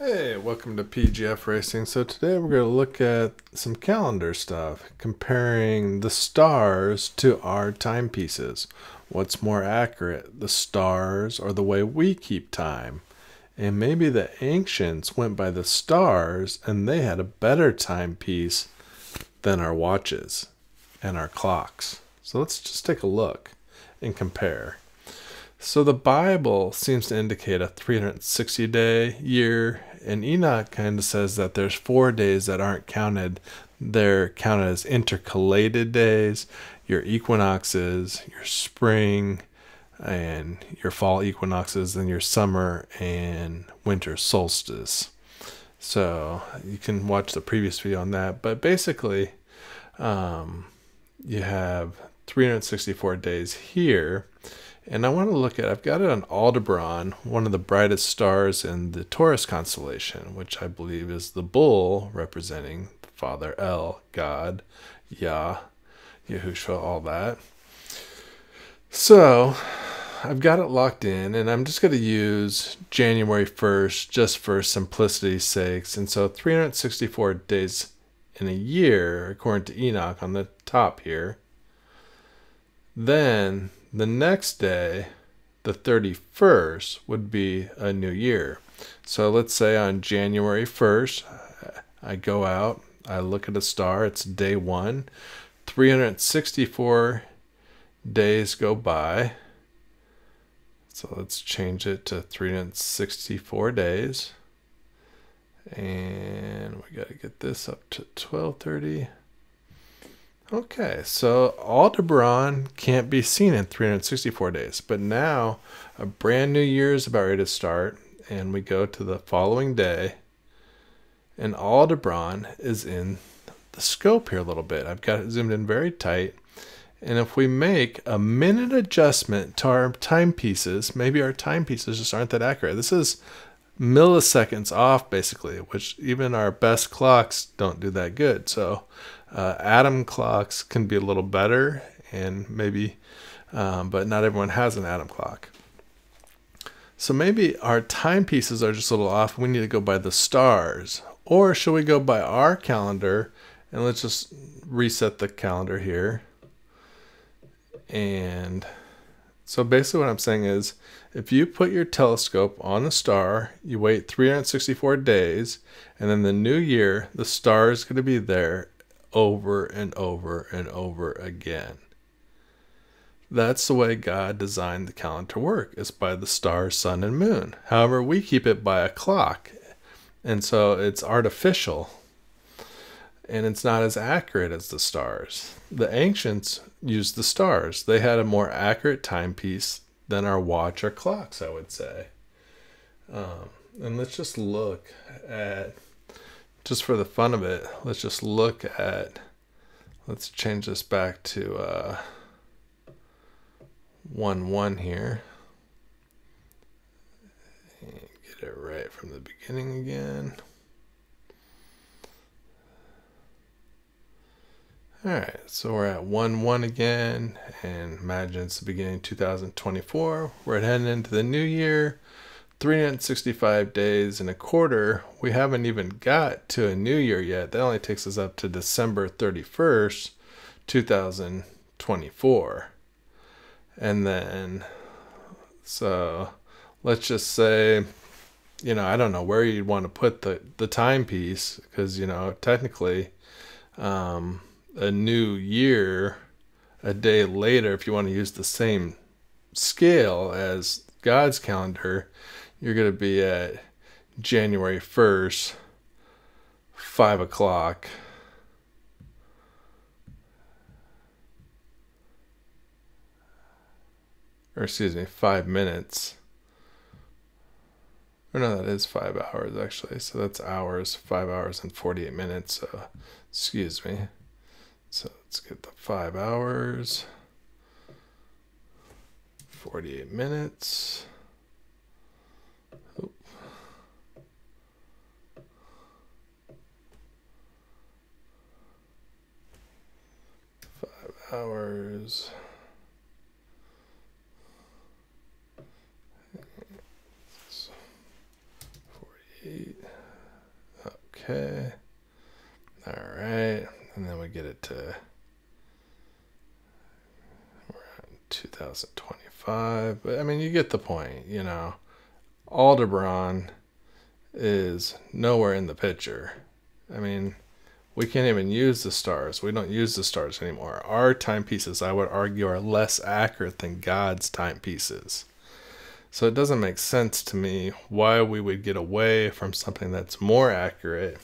Hey, welcome to PGF Racing. So today we're going to look at some calendar stuff, comparing the stars to our timepieces. What's more accurate, the stars or the way we keep time? And maybe the ancients went by the stars and they had a better timepiece than our watches and our clocks. So let's just take a look and compare. So the Bible seems to indicate a 360-day year, and Enoch kind of says that there's 4 days that aren't counted. They're counted as intercalated days, your equinoxes, your spring, and your fall equinoxes, and your summer and winter solstice. So you can watch the previous video on that. But basically, you have 364 days here. And I want to look at, I've got it on Aldebaran, one of the brightest stars in the Taurus constellation, which I believe is the bull representing Father El, God, Yah, Yahushua, all that. So I've got it locked in, and I'm just going to use January 1st just for simplicity's sakes. And so 364 days in a year, according to Enoch on the top here. Then the next day, the 31st, would be a new year. So let's say on January 1st, I go out, I look at a star, it's day 1. 364 days go by. So let's change it to 364 days. And we got to get this up to 1230. Okay, so Aldebaran can't be seen in 364 days, but now a brand new year is about ready to start, and we go to the following day, and Aldebaran is in the scope here a little bit. I've got it zoomed in very tight, and if we make a minute adjustment to our timepieces, maybe our timepieces just aren't that accurate. This is milliseconds off, basically, which even our best clocks don't do that good. So atom clocks can be a little better, and maybe, but not everyone has an atom clock. So maybe our timepieces are just a little off. We need to go by the stars. Or should we go by our calendar? And let's just reset the calendar here. And so basically what I'm saying is, if you put your telescope on a star, you wait 364 days, and then the new year, the star is going to be there over and over and over again. That's the way God designed the calendar to work, is by the stars, sun, and moon. However, we keep it by a clock, and so it's artificial, and it's not as accurate as the stars. The ancients used the stars. They had a more accurate timepiece than our watch or clocks, I would say. And let's just look at, just for the fun of it, let's just look at, let's change this back to 1-1 here. And get it right from the beginning again. Alright, so we're at 1-1 again, and imagine it's the beginning of 2024. We're heading into the new year, 365 days and a quarter. We haven't even got to a new year yet. That only takes us up to December 31st, 2024. And then, so let's just say, I don't know where you'd want to put the timepiece, because, technically, a new year a day later, if you want to use the same scale as God's calendar, you're going to be at January 1st, 5 o'clock. Or excuse me, 5 minutes. Or no, that is 5 hours actually. So that's hours, 5 hours and 48 minutes. So, excuse me. So let's get the 5 hours, 48 minutes. Oop. 5 hours. 48 Okay. All right. And then we get it to 2025. But I mean, you get the point, you know. Aldebaran is nowhere in the picture. I mean, we can't even use the stars. We don't use the stars anymore. Our timepieces, I would argue, are less accurate than God's timepieces. So it doesn't make sense to me why we would get away from something that's more accurate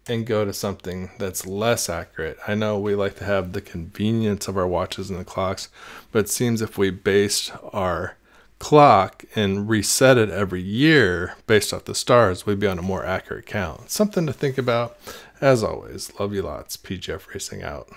and go to something that's less accurate. I know we like to have the convenience of our watches and the clocks, but it seems if we based our clock and reset it every year based off the stars, we'd be on a more accurate count. Something to think about. As always, love you lots. PGF Racing out.